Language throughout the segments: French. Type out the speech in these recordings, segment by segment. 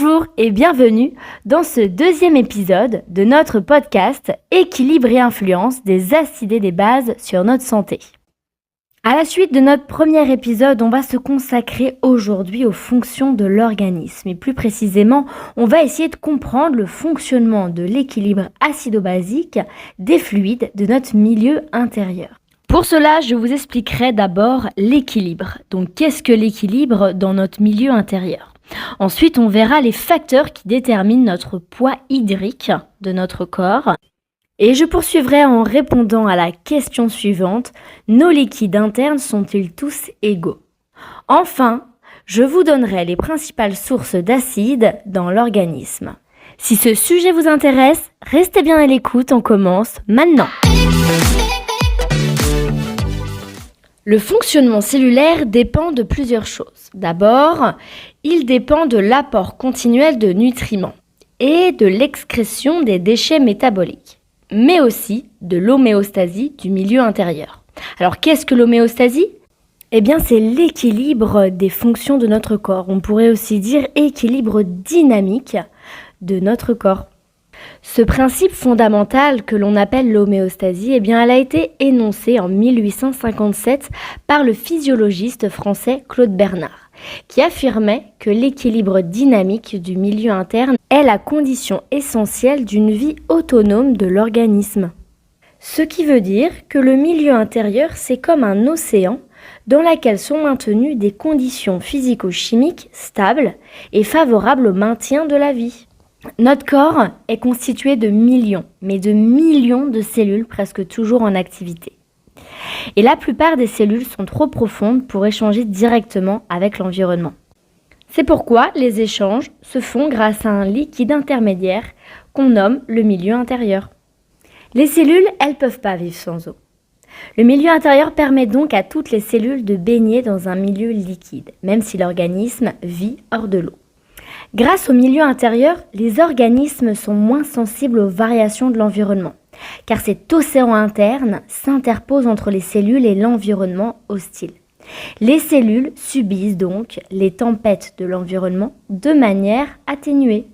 Bonjour et bienvenue dans ce deuxième épisode de notre podcast Équilibre et influence des acides et des bases sur notre santé. À la suite de notre premier épisode, on va se consacrer aujourd'hui aux fonctions de l'organisme et plus précisément, on va essayer de comprendre le fonctionnement de l'équilibre acido-basique des fluides de notre milieu intérieur. Pour cela, je vous expliquerai d'abord l'équilibre. Donc, qu'est-ce que l'équilibre dans notre milieu intérieur ? Ensuite, on verra les facteurs qui déterminent notre poids hydrique de notre corps. Et je poursuivrai en répondant à la question suivante, nos liquides internes sont-ils tous égaux ? Enfin, je vous donnerai les principales sources d'acides dans l'organisme. Si ce sujet vous intéresse, restez bien à l'écoute, on commence maintenant. Le fonctionnement cellulaire dépend de plusieurs choses. D'abord, il dépend de l'apport continuel de nutriments et de l'excrétion des déchets métaboliques, mais aussi de l'homéostasie du milieu intérieur. Alors, qu'est-ce que l'homéostasie ? Eh bien, c'est l'équilibre des fonctions de notre corps. On pourrait aussi dire équilibre dynamique de notre corps. Ce principe fondamental que l'on appelle l'homéostasie, eh bien, elle a été énoncée en 1857 par le physiologiste français Claude Bernard, qui affirmait que l'équilibre dynamique du milieu interne est la condition essentielle d'une vie autonome de l'organisme. Ce qui veut dire que le milieu intérieur, c'est comme un océan dans lequel sont maintenues des conditions physico-chimiques stables et favorables au maintien de la vie. Notre corps est constitué de millions, mais de millions de cellules presque toujours en activité. Et la plupart des cellules sont trop profondes pour échanger directement avec l'environnement. C'est pourquoi les échanges se font grâce à un liquide intermédiaire qu'on nomme le milieu intérieur. Les cellules, elles ne peuvent pas vivre sans eau. Le milieu intérieur permet donc à toutes les cellules de baigner dans un milieu liquide, même si l'organisme vit hors de l'eau. Grâce au milieu intérieur, les organismes sont moins sensibles aux variations de l'environnement, car cet océan interne s'interpose entre les cellules et l'environnement hostile. Les cellules subissent donc les tempêtes de l'environnement de manière atténuée.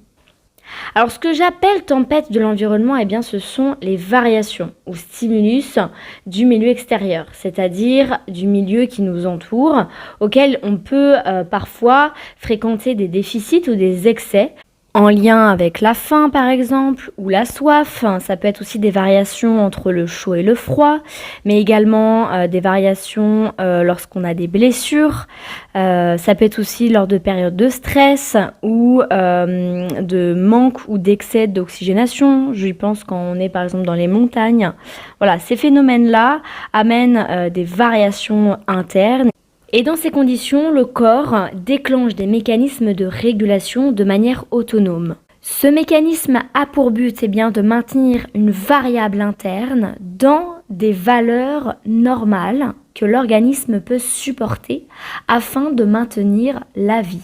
Alors, ce que j'appelle tempête de l'environnement, eh bien, ce sont les variations ou stimulus du milieu extérieur, c'est-à-dire du milieu qui nous entoure, auquel on peut parfois fréquenter des déficits ou des excès, en lien avec la faim par exemple, ou la soif. Ça peut être aussi des variations entre le chaud et le froid, mais également des variations lorsqu'on a des blessures. Ça peut être aussi lors de périodes de stress ou de manque ou d'excès d'oxygénation. Je pense quand on est par exemple dans les montagnes. Voilà, ces phénomènes-là amènent des variations internes. Et dans ces conditions, le corps déclenche des mécanismes de régulation de manière autonome. Ce mécanisme a pour but de maintenir une variable interne dans des valeurs normales que l'organisme peut supporter afin de maintenir la vie.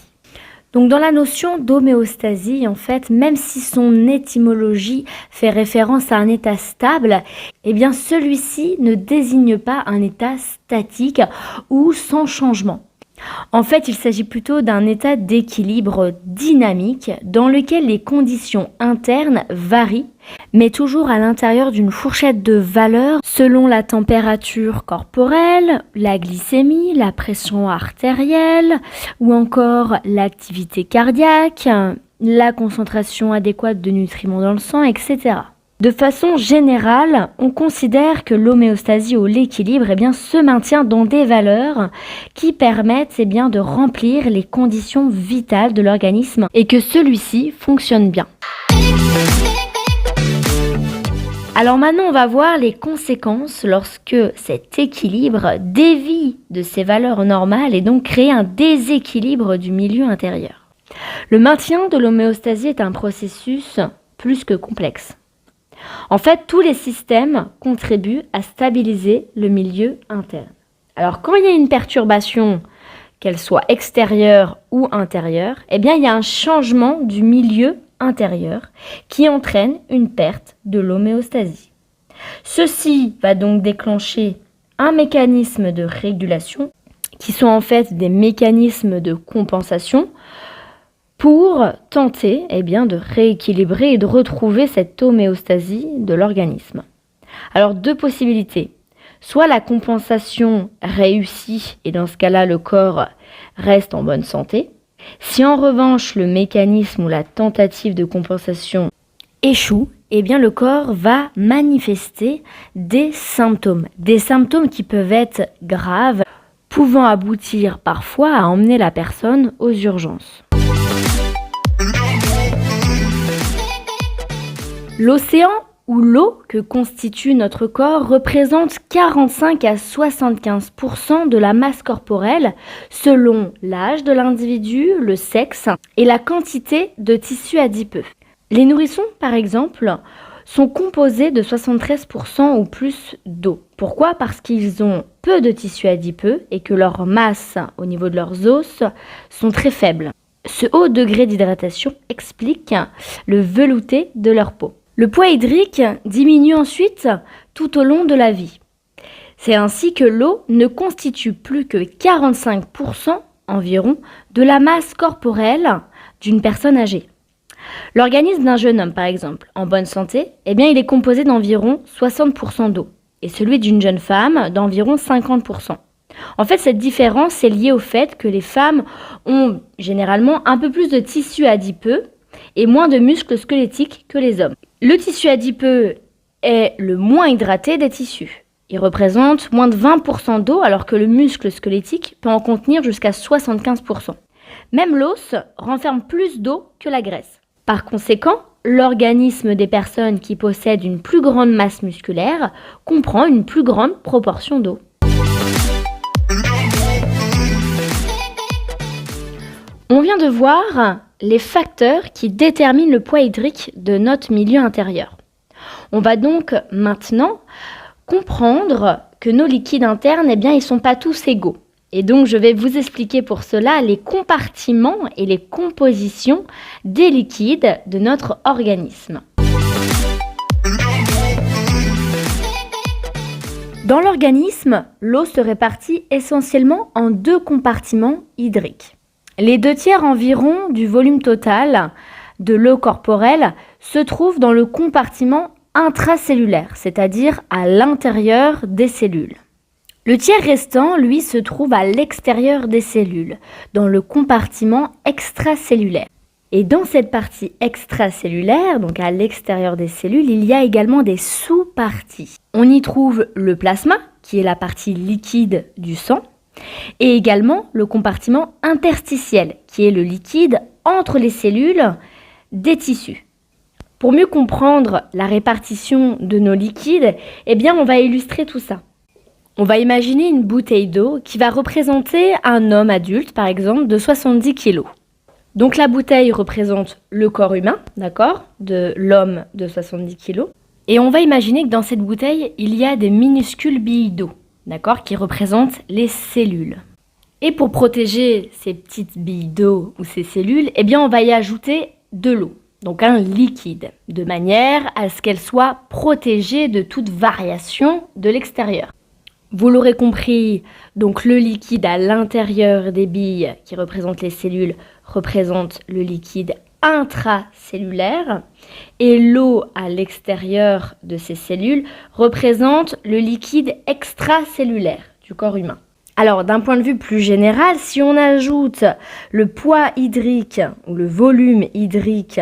Donc dans la notion d'homéostasie, en fait, même si son étymologie fait référence à un état stable, eh bien celui-ci ne désigne pas un état statique ou sans changement. En fait, il s'agit plutôt d'un état d'équilibre dynamique dans lequel les conditions internes varient, mais toujours à l'intérieur d'une fourchette de valeurs selon la température corporelle, la glycémie, la pression artérielle ou encore l'activité cardiaque, la concentration adéquate de nutriments dans le sang, etc. De façon générale, on considère que l'homéostasie ou l'équilibre se maintient dans des valeurs qui permettent de remplir les conditions vitales de l'organisme et que celui-ci fonctionne bien. Alors maintenant, on va voir les conséquences lorsque cet équilibre dévie de ses valeurs normales et donc crée un déséquilibre du milieu intérieur. Le maintien de l'homéostasie est un processus plus que complexe. En fait, tous les systèmes contribuent à stabiliser le milieu interne. Alors, quand il y a une perturbation, qu'elle soit extérieure ou intérieure, il y a un changement du milieu intérieur qui entraîne une perte de l'homéostasie. Ceci va donc déclencher un mécanisme de régulation qui sont en fait des mécanismes de compensation pour tenter de rééquilibrer et de retrouver cette homéostasie de l'organisme. Alors 2 possibilités. Soit la compensation réussit et dans ce cas-là le corps reste en bonne santé. Si en revanche le mécanisme ou la tentative de compensation échoue, le corps va manifester des symptômes qui peuvent être graves, pouvant aboutir parfois à emmener la personne aux urgences. L'océan ou l'eau que constitue notre corps représente 45 à 75% de la masse corporelle selon l'âge de l'individu, le sexe et la quantité de tissu adipeux. Les nourrissons, par exemple, sont composés de 73% ou plus d'eau. Pourquoi ? Parce qu'ils ont peu de tissu adipeux et que leur masse au niveau de leurs os sont très faibles. Ce haut degré d'hydratation explique le velouté de leur peau. Le poids hydrique diminue ensuite tout au long de la vie. C'est ainsi que l'eau ne constitue plus que 45% environ de la masse corporelle d'une personne âgée. L'organisme d'un jeune homme, par exemple, en bonne santé, il est composé d'environ 60% d'eau et celui d'une jeune femme d'environ 50%. En fait, cette différence est liée au fait que les femmes ont généralement un peu plus de tissu adipeux et moins de muscles squelettiques que les hommes. Le tissu adipeux est le moins hydraté des tissus. Il représente moins de 20% d'eau alors que le muscle squelettique peut en contenir jusqu'à 75%. Même l'os renferme plus d'eau que la graisse. Par conséquent, l'organisme des personnes qui possèdent une plus grande masse musculaire comprend une plus grande proportion d'eau. On vient de voir les facteurs qui déterminent le poids hydrique de notre milieu intérieur. On va donc maintenant comprendre que nos liquides internes, ils sont pas tous égaux. Et donc, je vais vous expliquer pour cela les compartiments et les compositions des liquides de notre organisme. Dans l'organisme, l'eau se répartit essentiellement en 2 compartiments hydriques. Les 2/3 environ du volume total de l'eau corporelle se trouvent dans le compartiment intracellulaire, c'est-à-dire à l'intérieur des cellules. Le tiers restant, lui, se trouve à l'extérieur des cellules, dans le compartiment extracellulaire. Et dans cette partie extracellulaire, donc à l'extérieur des cellules, il y a également des sous-parties. On y trouve le plasma, qui est la partie liquide du sang, et également le compartiment interstitiel, qui est le liquide entre les cellules des tissus. Pour mieux comprendre la répartition de nos liquides, on va illustrer tout ça. On va imaginer une bouteille d'eau qui va représenter un homme adulte, par exemple, de 70 kg. Donc la bouteille représente le corps humain, d'accord, de l'homme de 70 kg. Et on va imaginer que dans cette bouteille, il y a des minuscules billes d'eau, d'accord, qui représentent les cellules. Et pour protéger ces petites billes d'eau ou ces cellules, on va y ajouter de l'eau, donc un liquide, de manière à ce qu'elle soit protégée de toute variation de l'extérieur. Vous l'aurez compris, donc le liquide à l'intérieur des billes qui représentent les cellules représente le liquide intracellulaire et l'eau à l'extérieur de ces cellules représente le liquide extracellulaire du corps humain. Alors, d'un point de vue plus général, si on ajoute le poids hydrique ou le volume hydrique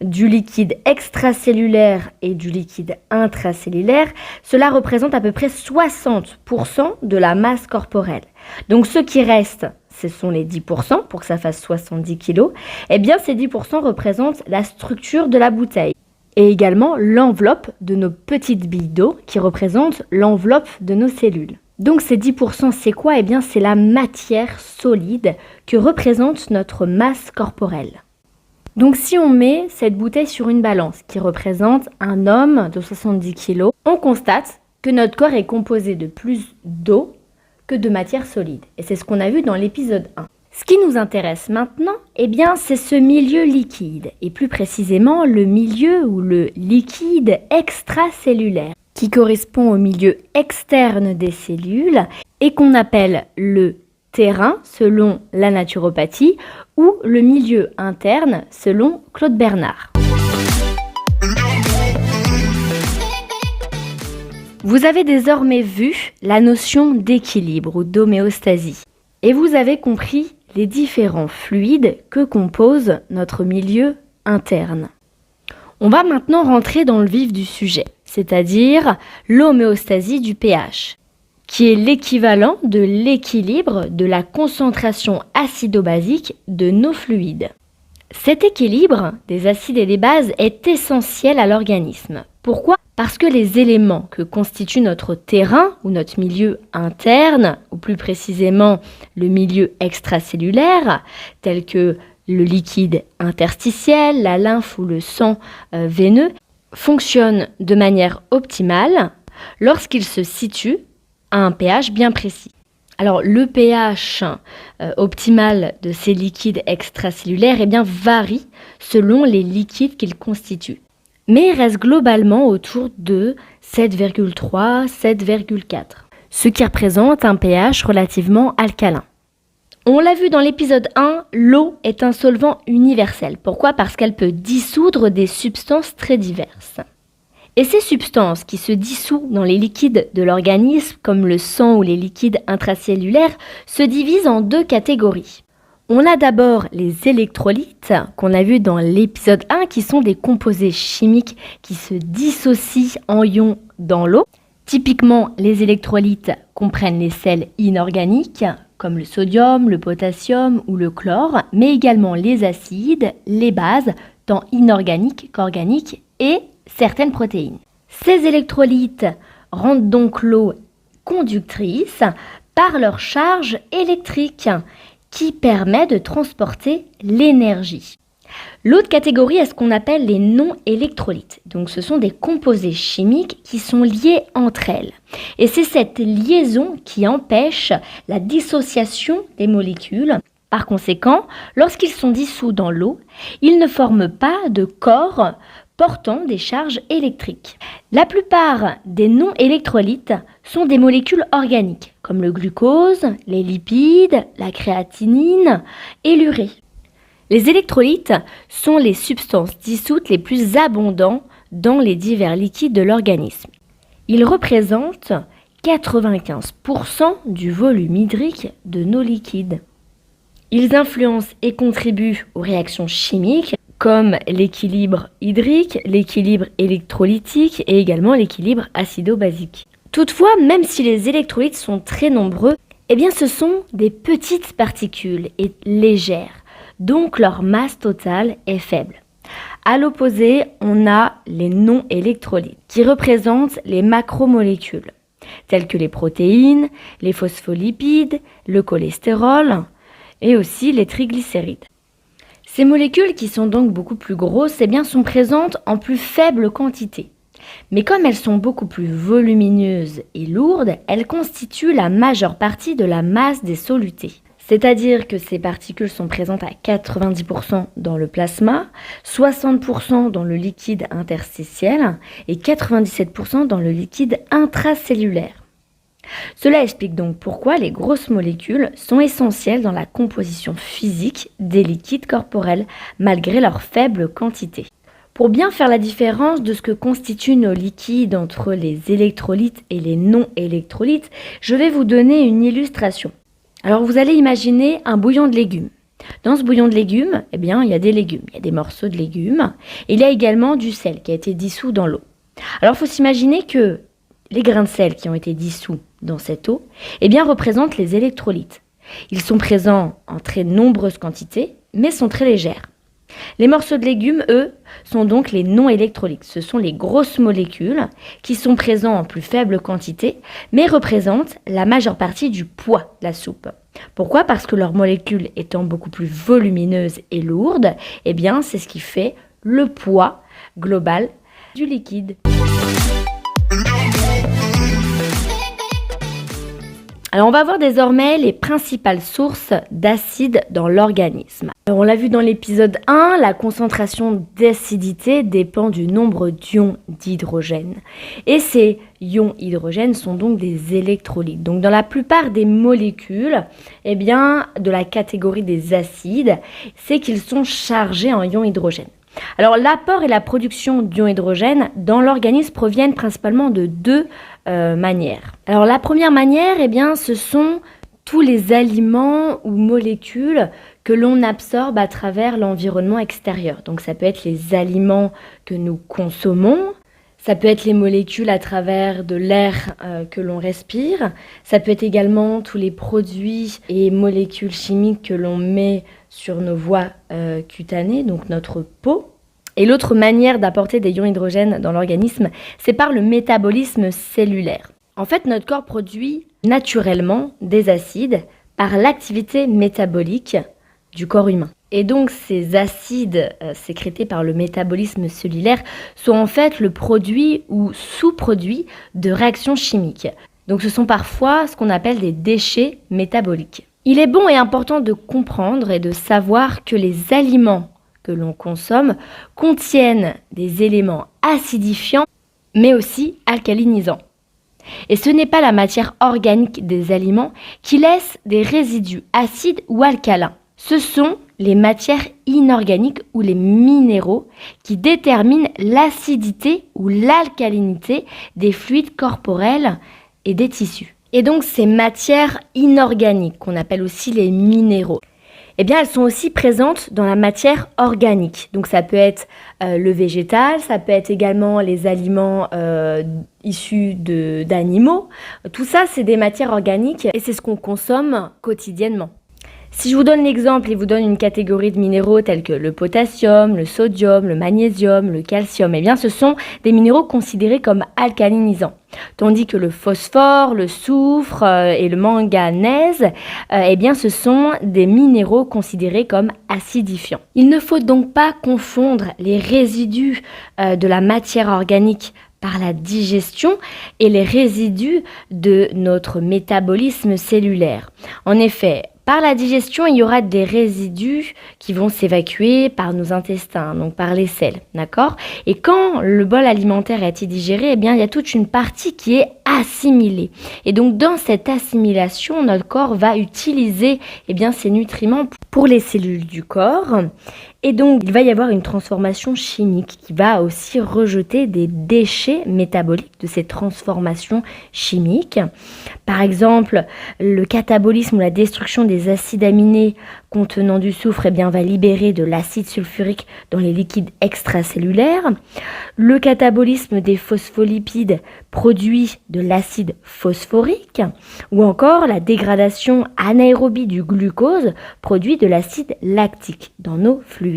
du liquide extracellulaire et du liquide intracellulaire, cela représente à peu près 60% de la masse corporelle. Donc, ce qui reste, ce sont les 10% pour que ça fasse 70 kg. Ces 10% représentent la structure de la bouteille et également l'enveloppe de nos petites billes d'eau qui représentent l'enveloppe de nos cellules. Donc ces 10%, c'est quoi ? C'est la matière solide que représente notre masse corporelle. Donc si on met cette bouteille sur une balance qui représente un homme de 70 kg, on constate que notre corps est composé de plus d'eau que de matière solide. Et c'est ce qu'on a vu dans l'épisode 1. Ce qui nous intéresse maintenant, c'est ce milieu liquide, et plus précisément le milieu ou le liquide extracellulaire, qui correspond au milieu externe des cellules et qu'on appelle le terrain selon la naturopathie ou le milieu interne selon Claude Bernard. Vous avez désormais vu la notion d'équilibre ou d'homéostasie et vous avez compris les différents fluides que compose notre milieu interne. On va maintenant rentrer dans le vif du sujet, c'est-à-dire l'homéostasie du pH, qui est l'équivalent de l'équilibre de la concentration acido-basique de nos fluides. Cet équilibre des acides et des bases est essentiel à l'organisme. Pourquoi ? Parce que les éléments que constitue notre terrain ou notre milieu interne, ou plus précisément le milieu extracellulaire, tels que le liquide interstitiel, la lymphe ou le sang veineux, fonctionnent de manière optimale lorsqu'ils se situent à un pH bien précis. Alors le pH optimal de ces liquides extracellulaires varie selon les liquides qu'ils constituent, mais reste globalement autour de 7,3, 7,4, ce qui représente un pH relativement alcalin. On l'a vu dans l'épisode 1, l'eau est un solvant universel. Pourquoi ? Parce qu'elle peut dissoudre des substances très diverses. Et ces substances qui se dissouent dans les liquides de l'organisme, comme le sang ou les liquides intracellulaires, se divisent en deux catégories. On a d'abord les électrolytes, qu'on a vu dans l'épisode 1, qui sont des composés chimiques qui se dissocient en ions dans l'eau. Typiquement, les électrolytes comprennent les sels inorganiques, comme le sodium, le potassium ou le chlore, mais également les acides, les bases, tant inorganiques qu'organiques, et certaines protéines. Ces électrolytes rendent donc l'eau conductrice par leur charge électrique qui permet de transporter l'énergie. L'autre catégorie est ce qu'on appelle les non-électrolytes. Donc ce sont des composés chimiques qui sont liés entre elles. Et c'est cette liaison qui empêche la dissociation des molécules. Par conséquent, lorsqu'ils sont dissous dans l'eau, ils ne forment pas de corps portant des charges électriques. La plupart des non-électrolytes sont des molécules organiques, comme le glucose, les lipides, la créatinine et l'urée. Les électrolytes sont les substances dissoutes les plus abondantes dans les divers liquides de l'organisme. Ils représentent 95% du volume hydrique de nos liquides. Ils influencent et contribuent aux réactions chimiques comme l'équilibre hydrique, l'équilibre électrolytique et également l'équilibre acido-basique. Toutefois, même si les électrolytes sont très nombreux, ce sont des petites particules et légères, donc leur masse totale est faible. À l'opposé, on a les non-électrolytes qui représentent les macromolécules, telles que les protéines, les phospholipides, le cholestérol et aussi les triglycérides. Ces molécules, qui sont donc beaucoup plus grosses, sont présentes en plus faible quantité. Mais comme elles sont beaucoup plus volumineuses et lourdes, elles constituent la majeure partie de la masse des solutés. C'est-à-dire que ces particules sont présentes à 90% dans le plasma, 60% dans le liquide interstitiel et 97% dans le liquide intracellulaire. Cela explique donc pourquoi les grosses molécules sont essentielles dans la composition physique des liquides corporels, malgré leur faible quantité. Pour bien faire la différence de ce que constituent nos liquides entre les électrolytes et les non-électrolytes, je vais vous donner une illustration. Alors vous allez imaginer un bouillon de légumes. Dans ce bouillon de légumes, il y a des légumes, il y a des morceaux de légumes, et il y a également du sel qui a été dissous dans l'eau. Alors il faut s'imaginer que les grains de sel qui ont été dissous dans cette eau, représentent les électrolytes. Ils sont présents en très nombreuses quantités, mais sont très légères. Les morceaux de légumes, eux, sont donc les non-électrolytes. Ce sont les grosses molécules qui sont présents en plus faible quantité, mais représentent la majeure partie du poids de la soupe. Pourquoi ? Parce que leurs molécules étant beaucoup plus volumineuses et lourdes, c'est ce qui fait le poids global du liquide. Alors on va voir désormais les principales sources d'acide dans l'organisme. Alors, on l'a vu dans l'épisode 1, la concentration d'acidité dépend du nombre d'ions d'hydrogène. Et ces ions hydrogène sont donc des électrolytes. Donc dans la plupart des molécules, de la catégorie des acides, c'est qu'ils sont chargés en ions hydrogène. Alors l'apport et la production d'ions hydrogène dans l'organisme proviennent principalement de deux manières. Alors la première manière, ce sont tous les aliments ou molécules que l'on absorbe à travers l'environnement extérieur. Donc ça peut être les aliments que nous consommons, ça peut être les molécules à travers de l'air que l'on respire, ça peut être également tous les produits et molécules chimiques que l'on met sur nos voies cutanées, donc notre peau. Et l'autre manière d'apporter des ions hydrogène dans l'organisme, c'est par le métabolisme cellulaire. En fait, notre corps produit naturellement des acides par l'activité métabolique du corps humain. Et donc ces acides sécrétés par le métabolisme cellulaire sont en fait le produit ou sous-produit de réactions chimiques. Donc ce sont parfois ce qu'on appelle des déchets métaboliques. Il est bon et important de comprendre et de savoir que les aliments que l'on consomme contiennent des éléments acidifiants mais aussi alcalinisants. Et ce n'est pas la matière organique des aliments qui laisse des résidus acides ou alcalins. Ce sont les matières inorganiques ou les minéraux qui déterminent l'acidité ou l'alcalinité des fluides corporels et des tissus. Et donc ces matières inorganiques, qu'on appelle aussi les minéraux, elles sont aussi présentes dans la matière organique. Donc ça peut être le végétal, ça peut être également les aliments issus d'animaux. Tout ça, c'est des matières organiques et c'est ce qu'on consomme quotidiennement. Si je vous donne l'exemple et vous donne une catégorie de minéraux tels que le potassium, le sodium, le magnésium, le calcium, ce sont des minéraux considérés comme alcalinisants. Tandis que le phosphore, le soufre et le manganèse, ce sont des minéraux considérés comme acidifiants. Il ne faut donc pas confondre les résidus de la matière organique par la digestion et les résidus de notre métabolisme cellulaire. En effet, par la digestion, il y aura des résidus qui vont s'évacuer par nos intestins, donc par les selles, d'accord ? Et quand le bol alimentaire a été digéré, il y a toute une partie qui est assimilée. Et donc dans cette assimilation, notre corps va utiliser ces nutriments pour les cellules du corps. Et donc, il va y avoir une transformation chimique qui va aussi rejeter des déchets métaboliques de ces transformations chimiques. Par exemple, le catabolisme ou la destruction des acides aminés contenant du soufre va libérer de l'acide sulfurique dans les liquides extracellulaires. Le catabolisme des phospholipides produit de l'acide phosphorique. Ou encore, la dégradation anaérobie du glucose produit de l'acide lactique dans nos fluides.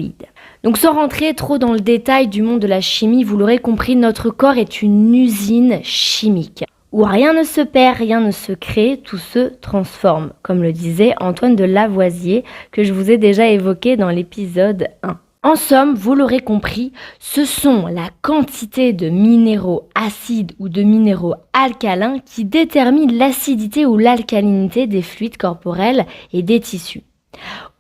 Donc sans rentrer trop dans le détail du monde de la chimie, vous l'aurez compris, notre corps est une usine chimique où rien ne se perd, rien ne se crée, tout se transforme, comme le disait Antoine de Lavoisier, que je vous ai déjà évoqué dans l'épisode 1. En somme, vous l'aurez compris, ce sont la quantité de minéraux acides ou de minéraux alcalins qui déterminent l'acidité ou l'alcalinité des fluides corporels et des tissus.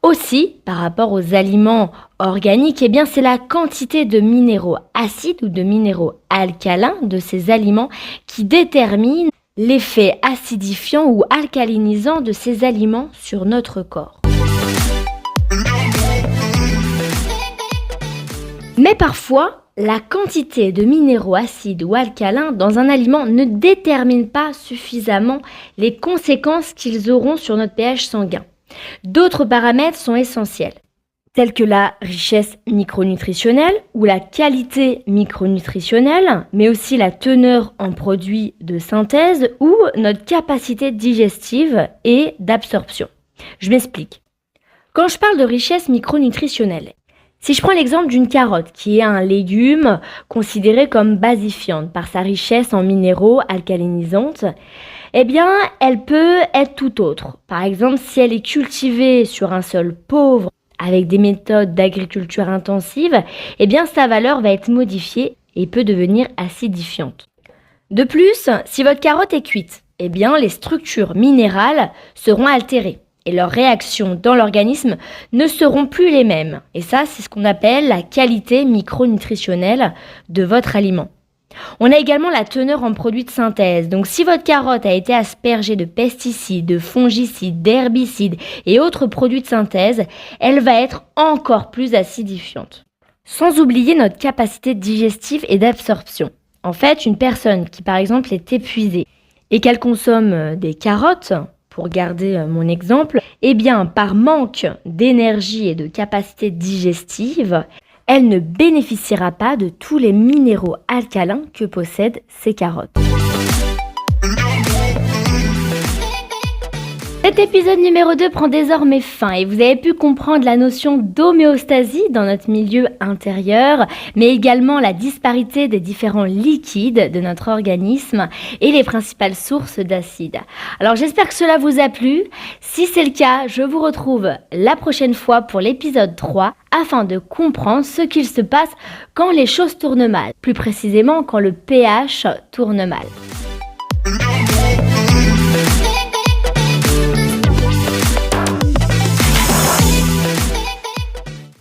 Aussi, par rapport aux aliments organiques, c'est la quantité de minéraux acides ou de minéraux alcalins de ces aliments qui détermine l'effet acidifiant ou alcalinisant de ces aliments sur notre corps. Mais parfois, la quantité de minéraux acides ou alcalins dans un aliment ne détermine pas suffisamment les conséquences qu'ils auront sur notre pH sanguin. D'autres paramètres sont essentiels, tels que la richesse micronutritionnelle ou la qualité micronutritionnelle, mais aussi la teneur en produits de synthèse ou notre capacité digestive et d'absorption. Je m'explique. Quand je parle de richesse micronutritionnelle, si je prends l'exemple d'une carotte, qui est un légume considéré comme basifiante par sa richesse en minéraux alcalinisantes, elle peut être tout autre. Par exemple, si elle est cultivée sur un sol pauvre avec des méthodes d'agriculture intensive, sa valeur va être modifiée et peut devenir acidifiante. De plus, si votre carotte est cuite, eh bien, les structures minérales seront altérées et leurs réactions dans l'organisme ne seront plus les mêmes. Et ça, c'est ce qu'on appelle la qualité micronutritionnelle de votre aliment. On a également la teneur en produits de synthèse. Donc si votre carotte a été aspergée de pesticides, de fongicides, d'herbicides et autres produits de synthèse, elle va être encore plus acidifiante. Sans oublier notre capacité digestive et d'absorption. En fait, une personne qui par exemple est épuisée et qu'elle consomme des carottes, pour garder mon exemple, eh bien par manque d'énergie et de capacité digestive, elle ne bénéficiera pas de tous les minéraux alcalins que possèdent ces carottes. Cet épisode numéro 2 prend désormais fin et vous avez pu comprendre la notion d'homéostasie dans notre milieu intérieur, mais également la disparité des différents liquides de notre organisme et les principales sources d'acides. Alors j'espère que cela vous a plu. Si c'est le cas, je vous retrouve la prochaine fois pour l'épisode 3 afin de comprendre ce qu'il se passe quand les choses tournent mal, plus précisément quand le pH tourne mal.